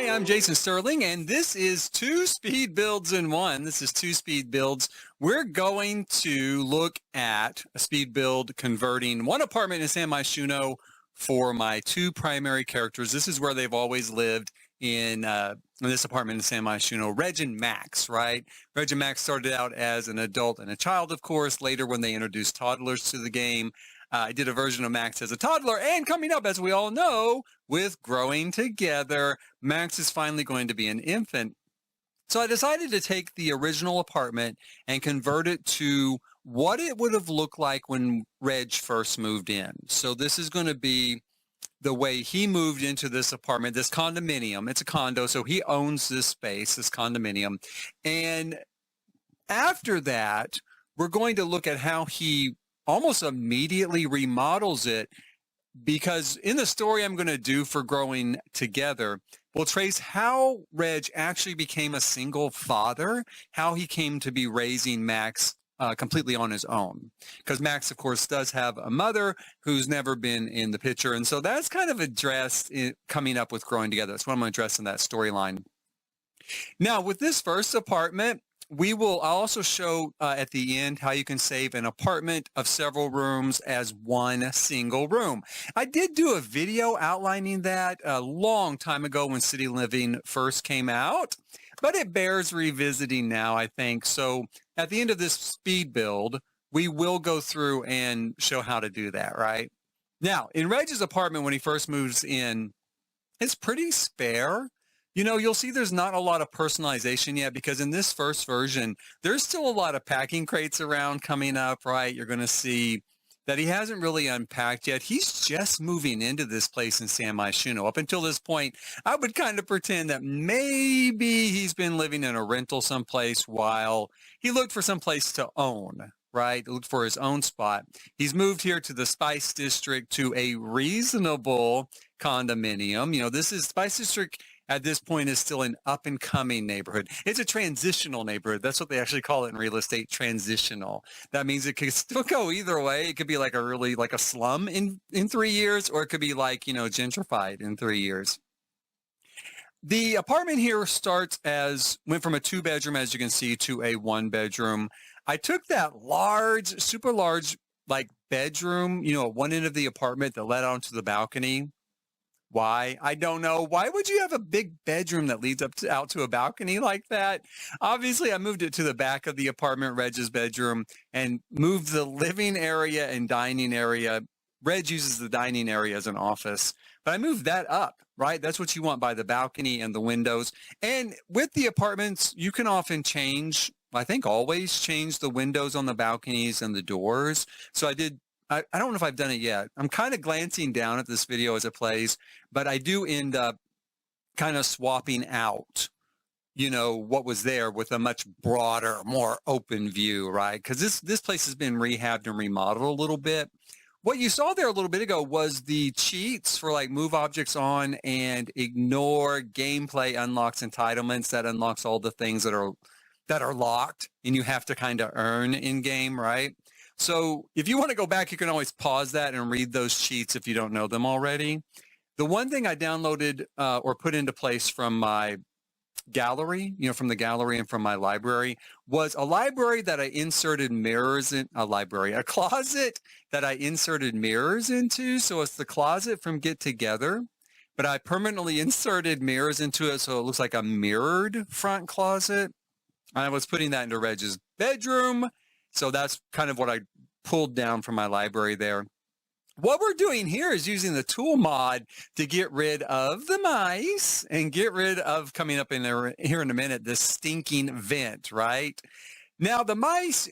Hi, I'm Jason Sterling, and this is Two Speed Builds in One. This is Two Speed Builds. We're going to look at a speed build converting one apartment in San Myshuno for my two primary characters. This is where they've always lived in this apartment in San Myshuno, Reg and Max, right? Reg and Max started out as an adult and a child, of course. Later, when they introduced toddlers to the game, I did a version of Max as a toddler, and coming up, as we all know, with growing together, Max is finally going to be an infant. So I decided to take the original apartment and convert it to what it would have looked like when Reg first moved in. So this is going to be the way he moved into this apartment, this condominium. It's a condo, so he owns this space, this condominium. And after that, we're going to look at how he almost immediately remodels it, because in the story I'm going to do for Growing Together, we'll trace how Reg actually became a single father, how he came to be raising Max completely on his own. Because Max, of course, does have a mother who's never been in the picture. And so that's kind of addressed coming up with Growing Together. That's what I'm going to address in that storyline. Now, with this first apartment, I'll also show at the end how you can save an apartment of several rooms as one single room. I did do a video outlining that a long time ago when City Living first came out, but it bears revisiting now, I think. So at the end of this speed build, we will go through and show how to do that, right? Now, in Reg's apartment when he first moves in, it's pretty spare. You know, you'll see there's not a lot of personalization yet, because in this first version, there's still a lot of packing crates around coming up, right? You're going to see that he hasn't really unpacked yet. He's just moving into this place in San Myshuno. Up until this point, I would kind of pretend that maybe he's been living in a rental someplace while he looked for someplace to own, right? Looked for his own spot. He's moved here to the Spice District, to a reasonable condominium. You know, this is Spice District at this point is still an up-and-coming neighborhood. It's a transitional neighborhood. That's what they actually call it in real estate, transitional. That means it could still go either way. It could be like a slum in 3 years, or it could be like, gentrified in 3 years. The apartment here went from a 2-bedroom, as you can see, to a 1-bedroom. I took that large, super large, like bedroom, at one end of the apartment that led onto the balcony. Why? I don't know. Why would you have a big bedroom that leads out to a balcony like that? Obviously, I moved it to the back of the apartment, Reg's bedroom, and moved the living area and dining area. Reg uses the dining area as an office, but I moved that up, right? That's what you want by the balcony and the windows. And with the apartments, you can often change, I think always change the windows on the balconies and the doors. So I did. I don't know if I've done it yet. I'm kind of glancing down at this video as it plays, but I do end up kind of swapping out, what was there with a much broader, more open view, right? Because this place has been rehabbed and remodeled a little bit. What you saw there a little bit ago was the cheats for like move objects on and ignore gameplay unlocks entitlements. That unlocks all the things that are locked and you have to kind of earn in game, right? So if you want to go back, you can always pause that and read those cheats if you don't know them already. The one thing I downloaded or put into place from my gallery, from the gallery and from my library, was a library that I inserted mirrors in, a closet that I inserted mirrors into. So it's the closet from Get Together, but I permanently inserted mirrors into it. So it looks like a mirrored front closet. I was putting that into Reg's bedroom. So that's kind of what I pulled down from my library there. What we're doing here is using the tool mod to get rid of the mice and get rid of, coming up in there here in a minute, this stinking vent, right? Now the mice,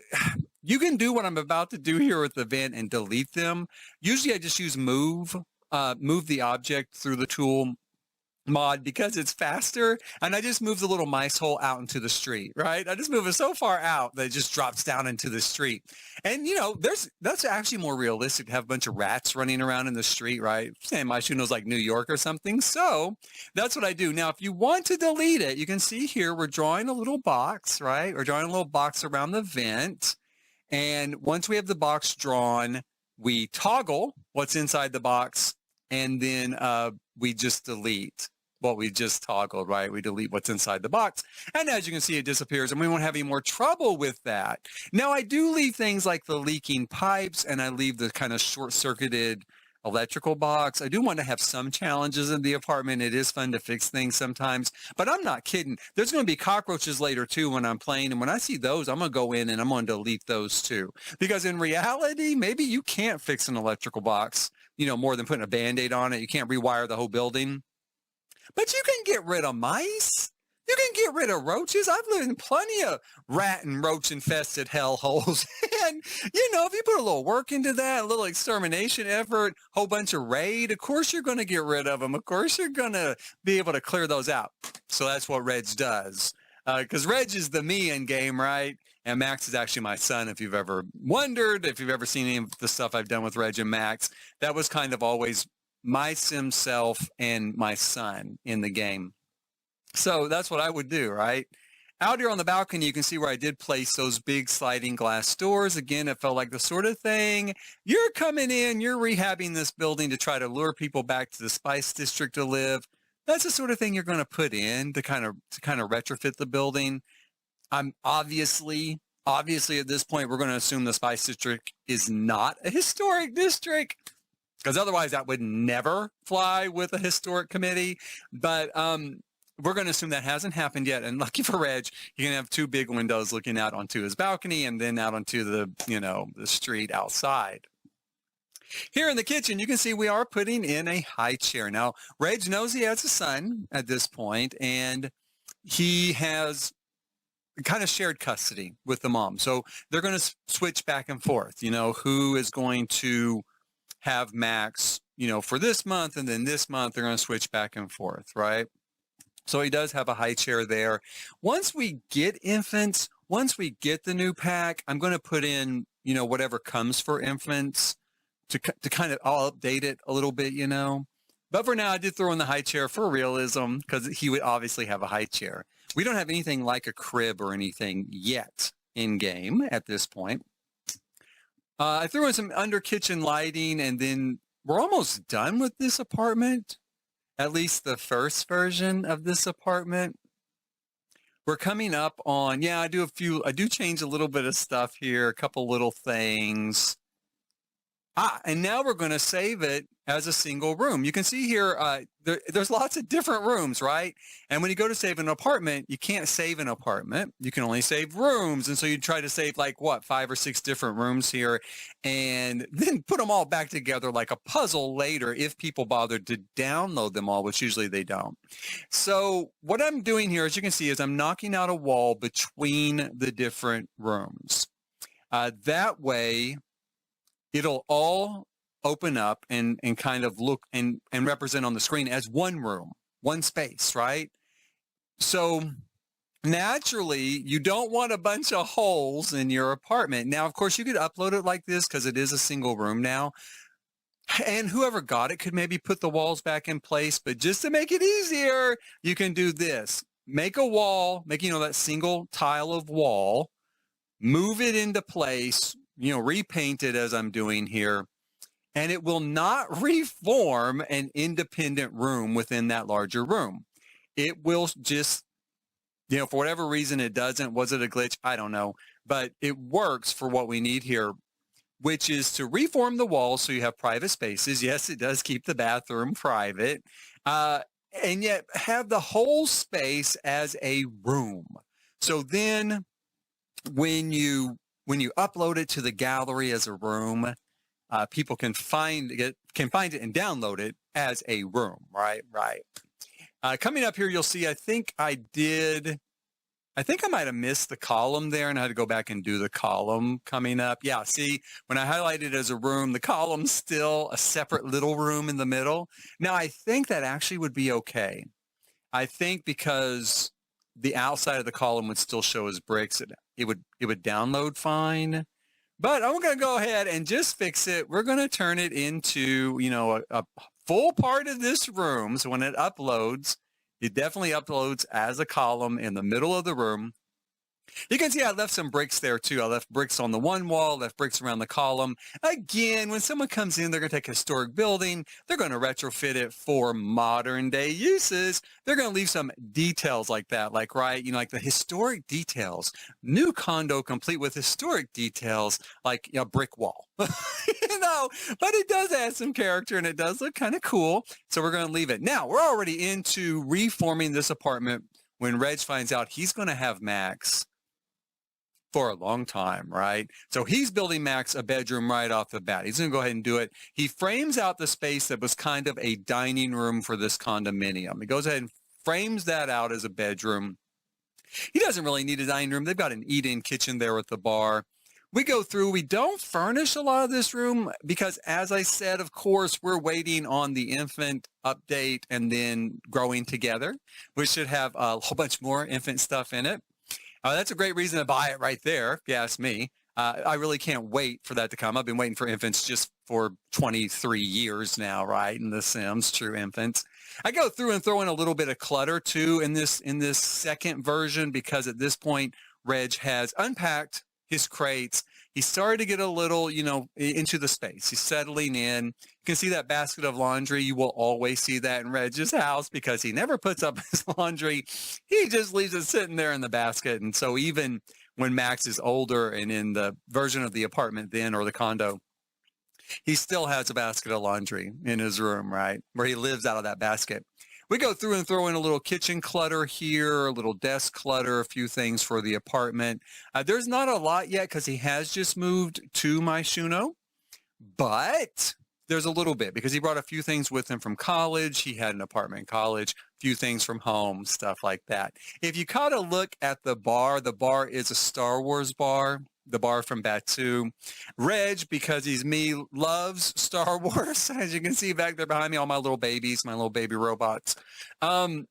you can do what I'm about to do here with the vent and delete them. Usually I just use move the object through the tool mod because it's faster, and I just move the little mice hole out into the street, right? I just move it so far out that it just drops down into the street. And that's actually more realistic to have a bunch of rats running around in the street, right? San Myshuno's like New York or something. So that's what I do. Now, if you want to delete it, you can see here we're drawing a little box, right? We're drawing a little box around the vent. And once we have the box drawn, we toggle what's inside the box, and then we just delete. what we just toggled, right? We delete what's inside the box. And as you can see, it disappears, and we won't have any more trouble with that. Now, I do leave things like the leaking pipes, and I leave the kind of short-circuited electrical box. I do want to have some challenges in the apartment. It is fun to fix things sometimes, but I'm not kidding. There's going to be cockroaches later too when I'm playing, and when I see those, I'm going to go in and I'm going to delete those too. Because in reality, maybe you can't fix an electrical box, more than putting a Band-Aid on it. You can't rewire the whole building. But you can get rid of mice. You can get rid of roaches. I've lived in plenty of rat and roach infested hellholes. And, if you put a little work into that, a little extermination effort, whole bunch of raid, of course you're going to get rid of them. Of course you're going to be able to clear those out. So that's what Reg does. Because Reg is the me in game, right? And Max is actually my son, if you've ever wondered, if you've ever seen any of the stuff I've done with Reg and Max. That was kind of always my sim self and my son in the game. So that's what I would do, right? Out here on the balcony, you can see where I did place those big sliding glass doors. Again, it felt like the sort of thing, you're coming in, you're rehabbing this building to try to lure people back to the Spice District to live. That's the sort of thing you're going to put in to kind of retrofit the building. I'm obviously at this point, we're going to assume the Spice District is not a historic district, because otherwise that would never fly with a historic committee. But we're going to assume that hasn't happened yet. And lucky for Reg, he can have two big windows looking out onto his balcony and then out onto the, the street outside. Here in the kitchen, you can see we are putting in a high chair. Now, Reg knows he has a son at this point, and he has kind of shared custody with the mom. So they're going to switch back and forth, who is going to have Max, for this month, and then this month they're going to switch back and forth, right? So he does have a high chair there. Once we get infants, once we get the new pack, I'm going to put in, whatever comes for infants to kind of, I'll update it a little bit, But for now, I did throw in the high chair for realism, because he would obviously have a high chair. We don't have anything like a crib or anything yet in game at this point. I threw in some under kitchen lighting, and then we're almost done with this apartment. At least the first version of this apartment. We're coming up on, I do change a little bit of stuff here, a couple little things. And now we're going to save it as a single room. You can see here, there's lots of different rooms, right? And when you go to save an apartment, you can't save an apartment. You can only save rooms. And so you try to save 5 or 6 different rooms here, and then put them all back together like a puzzle later if people bothered to download them all, which usually they don't. So what I'm doing here, as you can see, is I'm knocking out a wall between the different rooms. That way, it'll all open up and kind of look and represent on the screen as one room, one space, right? So naturally, you don't want a bunch of holes in your apartment. Now, of course, you could upload it like this because it is a single room now. And whoever got it could maybe put the walls back in place. But just to make it easier, you can do this. Make a wall, make, that single tile of wall, move it into place, repaint it as I'm doing here, and it will not reform an independent room within that larger room. It will just, for whatever reason it doesn't. Was it a glitch? I don't know. But it works for what we need here, which is to reform the walls so you have private spaces. Yes, it does keep the bathroom private, and yet have the whole space as a room. So then when you upload it to the gallery as a room, people can find it and download it as a room, right? Coming up here, you'll see, I think I might have missed the column there, and I had to go back and do the column coming up. Yeah, see, when I highlight it as a room, the column's still a separate little room in the middle. Now, I think that actually would be okay. I think because the outside of the column would still show as bricks, it would download fine. But I'm going to go ahead and just fix it. We're going to turn it into, a full part of this room. So when it uploads, it definitely uploads as a column in the middle of the room. You can see I left some bricks there too. I left bricks on the one wall, left bricks around the column. Again, when someone comes in, they're going to take a historic building. They're going to retrofit it for modern day uses. They're going to leave some details like that, like, right, like the historic details. New condo complete with historic details, like a brick wall, but it does add some character and it does look kind of cool. So we're going to leave it. Now, we're already into reforming this apartment when Reg finds out he's going to have Max for a long time, right? So he's building Max a bedroom right off the bat. He's going to go ahead and do it. He frames out the space that was kind of a dining room for this condominium. He goes ahead and frames that out as a bedroom. He doesn't really need a dining room. They've got an eat-in kitchen there with the bar. We go through, we don't furnish a lot of this room because, as I said, of course, we're waiting on the infant update and then growing together, which should have a whole bunch more infant stuff in it. That's a great reason to buy it right there, if you ask me. I really can't wait for that to come. I've been waiting for infants just for 23 years now, right? In The Sims, true infants. I go through and throw in a little bit of clutter too in this second version because at this point, Reg has unpacked his crates. He started to get a little, into the space. He's settling in. You can see that basket of laundry. You will always see that in Reg's house because he never puts up his laundry. He just leaves it sitting there in the basket. And so even when Max is older and in the version of the apartment then or the condo, he still has a basket of laundry in his room, right? Where he lives out of that basket. We go through and throw in a little kitchen clutter here, a little desk clutter, a few things for the apartment. There's not a lot yet because he has just moved to Myshuno, but there's a little bit because he brought a few things with him from college. He had an apartment in college, a few things from home, stuff like that. If you caught a look at the bar is a Star Wars bar. The bar from Batu. Reg, because he's me, loves Star Wars. As you can see back there behind me, all my little babies, my little baby robots.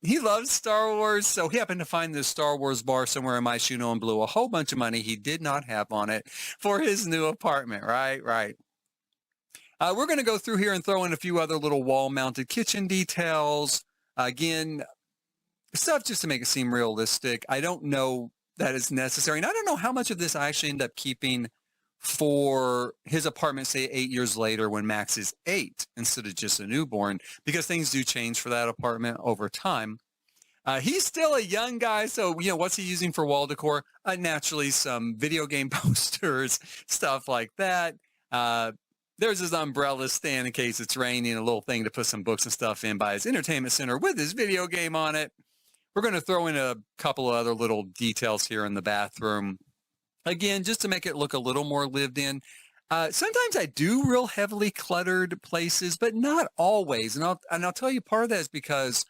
He loves Star Wars, so he happened to find this Star Wars bar somewhere in Myshuno and blew a whole bunch of money he did not have on it for his new apartment, right? Right. We're going to go through here and throw in a few other little wall-mounted kitchen details. Again, stuff just to make it seem realistic. I don't know that is necessary. And I don't know how much of this I actually end up keeping for his apartment, say 8 years later when Max is 8 instead of just a newborn, because things do change for that apartment over time. He's still a young guy, so, what's he using for wall decor? Naturally, some video game posters, stuff like that. There's his umbrella stand in case it's raining, a little thing to put some books and stuff in by his entertainment center with his video game on it. We're going to throw in a couple of other little details here in the bathroom. Again, just to make it look a little more lived in. Sometimes I do real heavily cluttered places, but not always. And I'll tell you part of that is because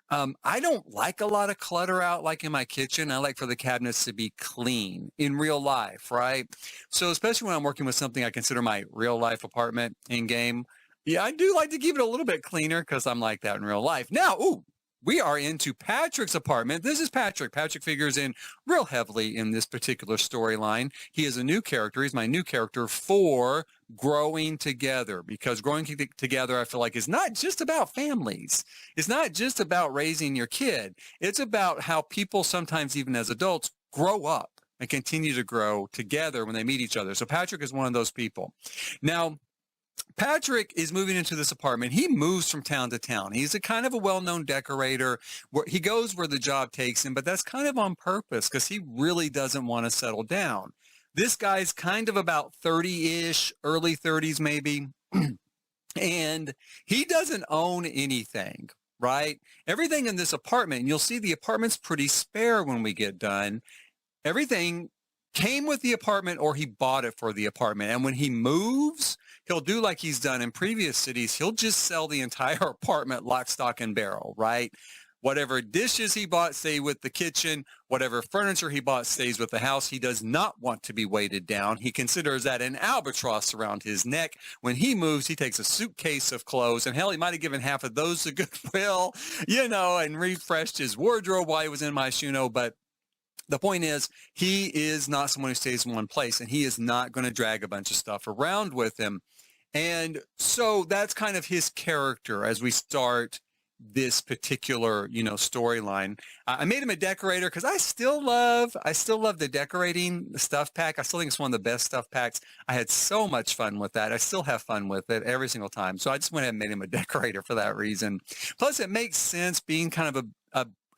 I don't like a lot of clutter out like in my kitchen. I like for the cabinets to be clean in real life, right? So especially when I'm working with something I consider my real life apartment in game. Yeah, I do like to keep it a little bit cleaner because I'm like that in real life. Now, we are into Patrick's apartment. This is Patrick. Patrick figures in real heavily in this particular storyline. He is a new character. He's my new character for growing together, because growing together, I feel like, is not just about families. It's not just about raising your kid. It's about how people sometimes, even as adults, grow up and continue to grow together when they meet each other. So Patrick is one of those people. Now, Patrick is moving into this apartment. He moves from town to town. He's a kind of a well-known decorator. He goes where the job takes him, but that's kind of on purpose because he really doesn't want to settle down. This guy's kind of about 30-ish, early 30s maybe, and he doesn't own anything, right? Everything in this apartment, and you'll see the apartment's pretty spare when we get done. Everything came with the apartment or he bought it for the apartment. And when he moves, he'll do like he's done in previous cities. He'll just sell the entire apartment lock, stock, and barrel, right? Whatever dishes he bought stay with the kitchen. Whatever furniture he bought stays with the house. He does not want to be weighted down. He considers that an albatross around his neck. When he moves, he takes a suitcase of clothes, and hell, he might have given half of those to Goodwill, and refreshed his wardrobe while he was in Myshuno. But the point is, he is not someone who stays in one place, and he is not going to drag a bunch of stuff around with him. And so that's kind of his character as we start this particular, storyline. I made him a decorator because I still love the decorating stuff pack. I still think it's one of the best stuff packs. I had so much fun with that. I still have fun with it every single time. So I just went ahead and made him a decorator for that reason. Plus, it makes sense being kind of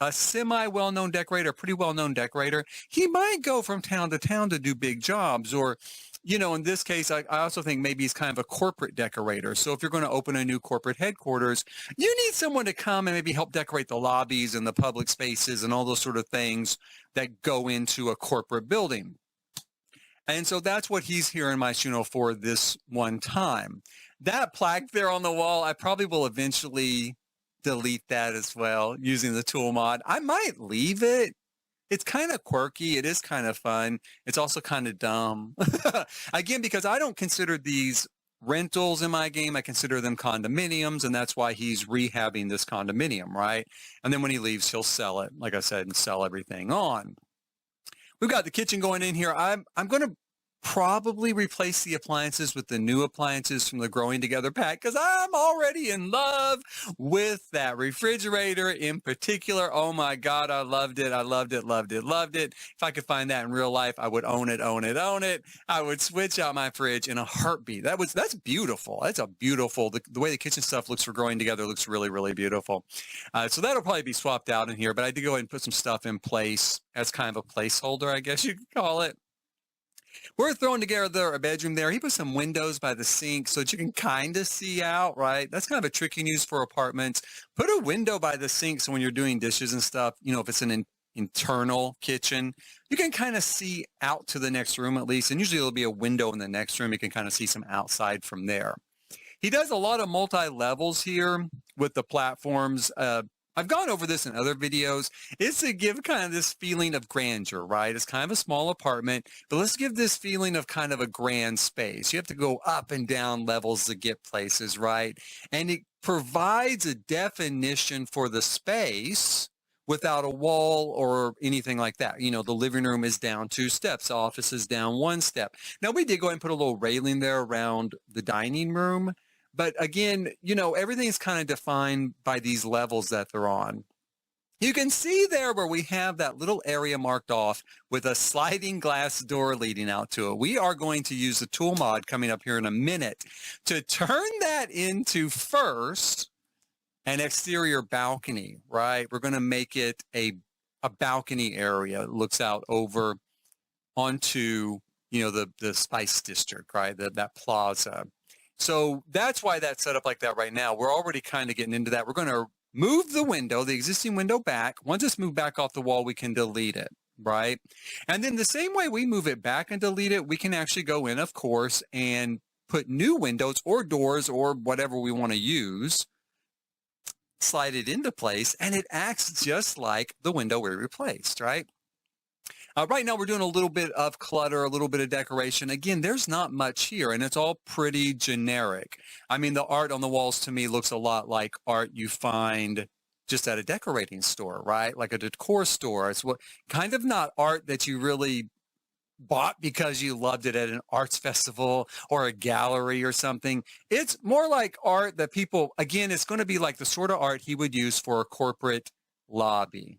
a semi well-known decorator, a pretty well-known decorator. He might go from town to town to do big jobs, or in this case, I also think maybe he's kind of a corporate decorator. So if you're going to open a new corporate headquarters, you need someone to come and maybe help decorate the lobbies and the public spaces and all those sort of things that go into a corporate building. And so that's what he's here in Myshuno for this one time. That plaque there on the wall, I probably will eventually delete that as well using the tool mod. I might leave it. It's kind of quirky. It is kind of fun. It's also kind of dumb. Again, because I don't consider these rentals in my game. I consider them condominiums, and that's why he's rehabbing this condominium, right? And then when he leaves, he'll sell it, like I said, and sell everything on. We've got the kitchen going in here. I'm going to probably replace the appliances with the new appliances from the Growing Together pack because I'm already in love with that refrigerator in particular. Oh my God, I loved it. I loved it, loved it, loved it. If I could find that in real life, I would own it, own it, own it. I would switch out my fridge in a heartbeat. That's beautiful. That's a beautiful, the way the kitchen stuff looks for Growing Together looks really, really beautiful. So that'll probably be swapped out in here, but I did go ahead and put some stuff in place as kind of a placeholder, I guess you could call it. We're throwing together a bedroom there. He put some windows by the sink so that you can kind of see out, right? That's kind of a trick you can use for apartments. Put a window by the sink so when you're doing dishes and stuff, if it's an internal kitchen, you can kind of see out to the next room at least. And usually there'll be a window in the next room. You can kind of see some outside from there. He does a lot of multi-levels here with the platforms. I've gone over this in other videos. It's to give kind of this feeling of grandeur, right? It's kind of a small apartment, but let's give this feeling of kind of a grand space. You have to go up and down levels to get places, right? And it provides a definition for the space without a wall or anything like that. The living room is down 2 steps, the office is down 1 step. Now, we did go ahead and put a little railing there around the dining room. But again, everything's kind of defined by these levels that they're on. You can see there where we have that little area marked off with a sliding glass door leading out to it. We are going to use the tool mod coming up here in a minute to turn that into first an exterior balcony, right? We're going to make it a balcony area. It looks out over onto, the Spice District, right? That plaza. So that's why that's set up like that right now. We're already kind of getting into that. We're going to move the window, the existing window back. Once it's moved back off the wall, we can delete it, right? And then the same way we move it back and delete it, we can actually go in, of course, and put new windows or doors or whatever we want to use, slide it into place, and it acts just like the window we replaced, right? Right now, we're doing a little bit of clutter, a little bit of decoration. Again, there's not much here, and it's all pretty generic. I mean, the art on the walls to me looks a lot like art you find just at a decorating store, right? Like a decor store. It's kind of not art that you really bought because you loved it at an arts festival or a gallery or something. It's more like art that people, again, it's going to be like the sort of art he would use for a corporate lobby.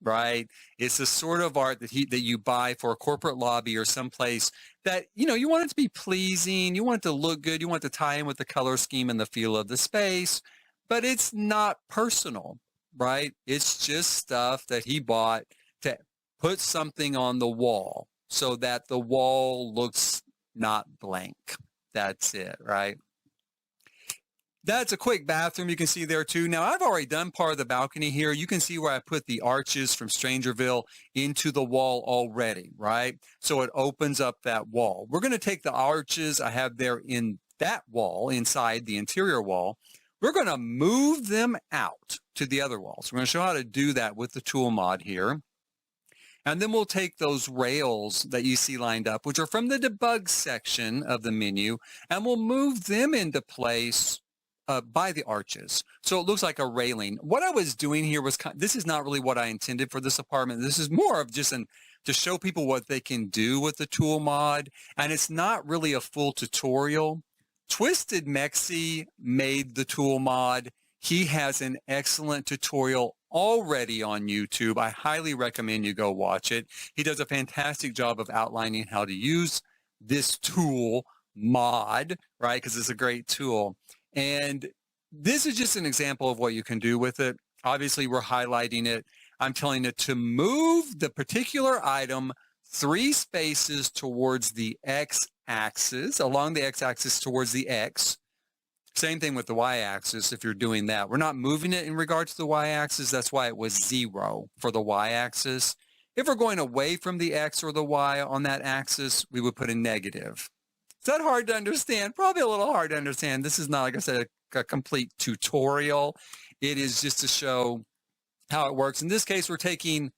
Right? It's the sort of art that you buy for a corporate lobby or someplace that, you want it to be pleasing, you want it to look good, you want it to tie in with the color scheme and the feel of the space, but it's not personal, right? It's just stuff that he bought to put something on the wall so that the wall looks not blank. That's it, right? That's a quick bathroom you can see there too. Now, I've already done part of the balcony here. You can see where I put the arches from Strangerville into the wall already, right? So it opens up that wall. We're going to take the arches I have there in that wall, inside the interior wall. We're going to move them out to the other walls. We're going to show how to do that with the tool mod here. And then we'll take those rails that you see lined up, which are from the debug section of the menu, and we'll move them into place by the arches. So it looks like a railing. What I was doing here was, this is not really what I intended for this apartment. This is more of just to show people what they can do with the tool mod. And it's not really a full tutorial. Twisted Mexi made the tool mod. He has an excellent tutorial already on YouTube. I highly recommend you go watch it. He does a fantastic job of outlining how to use this tool mod, right? Because it's a great tool. And this is just an example of what you can do with it. Obviously, we're highlighting it. I'm telling it to move the particular item 3 spaces towards the x-axis, along the x-axis towards the x. Same thing with the y-axis if you're doing that. We're not moving it in regard to the y-axis. That's why it was 0 for the y-axis. If we're going away from the x or the y on that axis, we would put a negative. Is that hard to understand? Probably a little hard to understand. This is not, like I said, a complete tutorial. It is just to show how it works. In this case, we're taking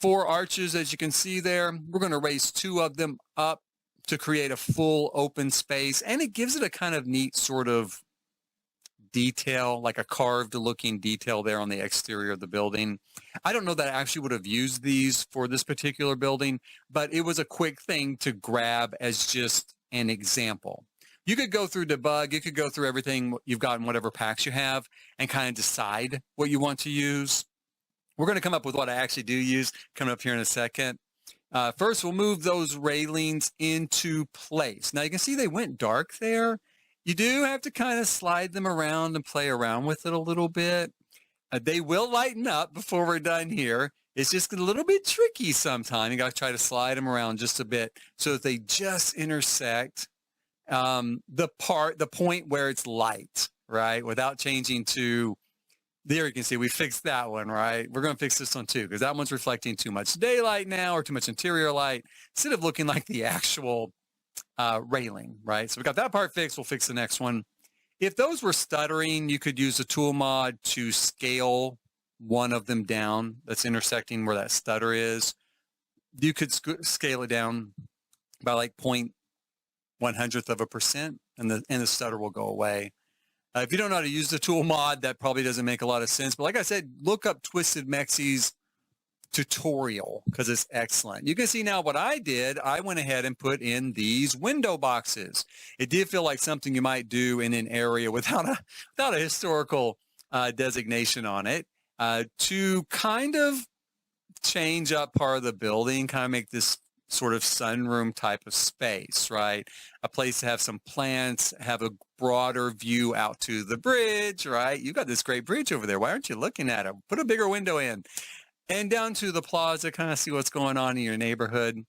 4 arches, as you can see there. We're going to raise 2 of them up to create a full open space, and it gives it a kind of neat sort of detail, like a carved looking detail there on the exterior of the building. I don't know that I actually would have used these for this particular building, but it was a quick thing to grab as just an example. You could go through debug, you could go through everything you've got in whatever packs you have and kind of decide what you want to use. We're going to come up with what I actually do use coming up here in a second. First, we'll move those railings into place. Now, you can see they went dark there. You do have to kind of slide them around and play around with it a little bit. They will lighten up before we're done here. It's just a little bit tricky sometimes. You got to try to slide them around just a bit so that they just intersect the point where it's light, right? Without changing to, there you can see we fixed that one, right? We're going to fix this one too, because that one's reflecting too much daylight now or too much interior light instead of looking like the actual railing, right? So we got that part fixed. We'll fix the next one. If those were stuttering, you could use a tool mod to scale one of them down that's intersecting where that stutter is. You could scale it down by like 0.1% and the stutter will go away. If you don't know how to use the tool mod, that probably doesn't make a lot of sense. But like I said, look up Twisted Mexie's tutorial because it's excellent. You can see now what I did. I went ahead and put in these window boxes. It did feel like something you might do in an area without a historical designation on it to kind of change up part of the building, kind of make this sort of sunroom type of space, right? A place to have some plants, have a broader view out to the bridge, right? You got this great bridge over there. Why aren't you looking at it? Put a bigger window in. And down to the plaza, kind of see what's going on in your neighborhood.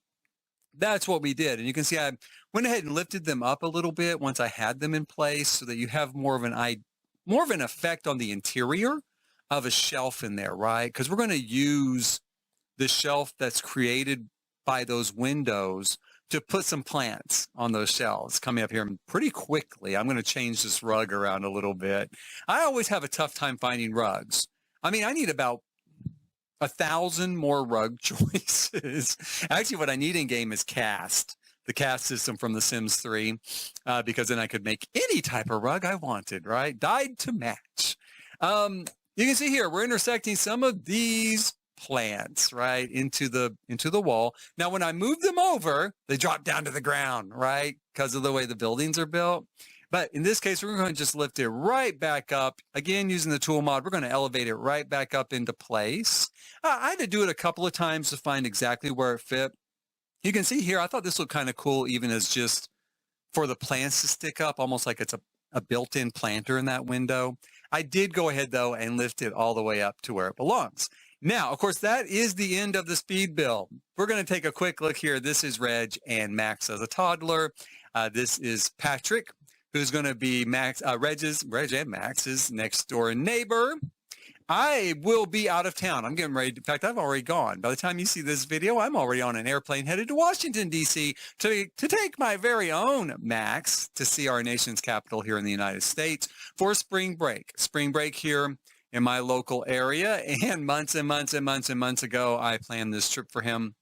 That's what we did. And you can see I went ahead and lifted them up a little bit once I had them in place so that you have more of an effect on the interior of a shelf in there, right? Because we're going to use the shelf that's created by those windows to put some plants on those shelves coming up here pretty quickly. I'm going to change this rug around a little bit. I always have a tough time finding rugs. I mean, I need about 1,000 more rug choices. Actually, what I need in game is cast, the cast system from The Sims 3, because then I could make any type of rug I wanted, right? Dyed to match. You can see here, we're intersecting some of these plants, right, into the wall. Now, when I move them over, they drop down to the ground, right, because of the way the buildings are built. But in this case, we're going to just lift it right back up. Again, using the tool mod, we're going to elevate it right back up into place. I had to do it a couple of times to find exactly where it fit. You can see here, I thought this looked kind of cool, even as just for the plants to stick up, almost like it's a built-in planter in that window. I did go ahead, though, and lift it all the way up to where it belongs. Now, of course, that is the end of the speed build. We're going to take a quick look here. This is Reg and Max as a toddler. This is Patrick, who's going to be Reg and Max's next door neighbor. I will be out of town. I'm getting ready. In fact, I've already gone. By the time you see this video, I'm already on an airplane headed to Washington, D.C. to take my very own Max to see our nation's capital here in the United States for spring break. Spring break here in my local area. And months and months and months and months ago, I planned this trip for him.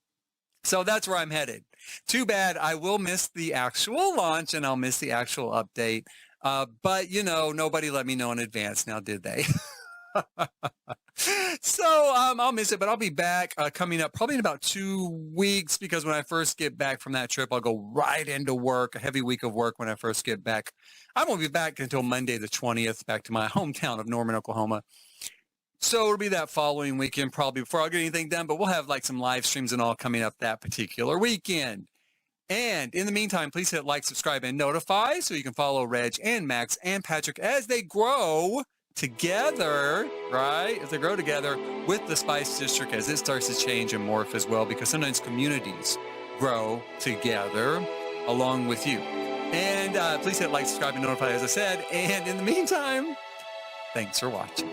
So that's where I'm headed. Too bad I will miss the actual launch and I'll miss the actual update. But, you know, nobody let me know in advance now, did they? So I'll miss it, but I'll be back coming up probably in about 2 weeks, because when I first get back from that trip, I'll go right into work, a heavy week of work when I first get back. I won't be back until Monday the 20th, back to my hometown of Norman, Oklahoma. So it'll be that following weekend probably before I'll get anything done, but we'll have like some live streams and all coming up that particular weekend. And in the meantime, please hit like, subscribe, and notify so you can follow Reg and Max and Patrick as they grow together, right? As they grow together with the Spice District as it starts to change and morph as well, because sometimes communities grow together along with you. And please hit like, subscribe, and notify, as I said. And in the meantime, thanks for watching.